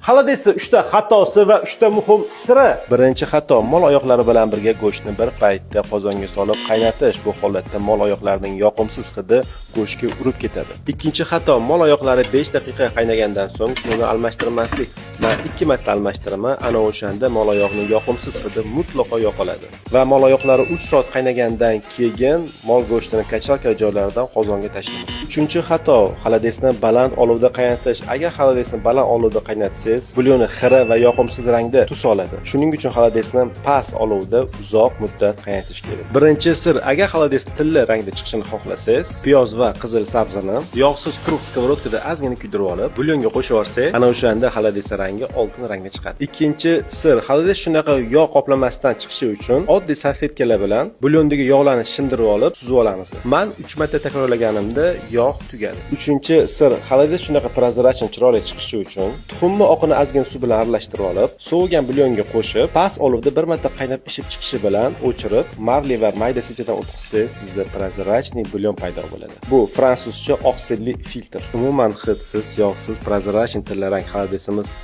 Xolodesda 3 ta xatosi va 3 ta muhim siri. Birinchi xato: mol oyoqlari bilan birga go'shtni bir paytda qozonga solib qaynatish. Bu holatda mol oyoqlarining yoqimsiz hidi go'shtga urib ketadi. Ikkinchi xato: mol oyoqlari 5 daqiqa qaynagandan so'ng suvni almashtirmaslik. Va 2 marta almashtiraman, ana o'shanda mol oyoqning yoqimsiz hidi mutlaqo yo'qoladi. Va mol oyoqlari 3 soat qaynagandan keyin mol go'shtini kachalka joylaridan qozonga tashlang. Uchinchi xato: xolodesni baland olovda qaynatish. Agar xolodesni baland olovda qaynatsangiz, bulyoni xira va yoqimsiz rangda tus oladi. Shuning uchun xolodesni past olovda uzoq muddat qaynatish kerak. Birinchi sir: agar xolodes tilla rangda chiqishini xohlasangiz, piyoz va qizil sabzini yog'siz quruq skоворodkada ozgina kuydirib olib, bulyonga qo'shib yuborsak, ana o'shanda xolodes rangi oltin rangga chiqadi. Ikkinchi sir: xolodes shunaqa yog' qoplamasdan chiqishi uchun oddiy salfetkalar bilan bulyondagi yog'larni shimdirib olib, suzib olamiz. Men 3 marta takrorlaganimda yog' tugadi. Uchinchi sir: xolodes shunaqa prozrachniy chiroyli chiqishi uchun tuxumni oqini ozgina suv bilan aralashtirib olib, sovigan bulyonga qo'shib, past olovda bir marta qaynab ishib chiqishi bilan o'chirib, marli va mayda sitidan o'tkazsangiz, sizda prozrachniy bulyon paydo bo'ladi. Bu fransuzcha oqsilli filtr. Umuman hidsiz, yog'siz prozrachniy tillarang xolodesimiz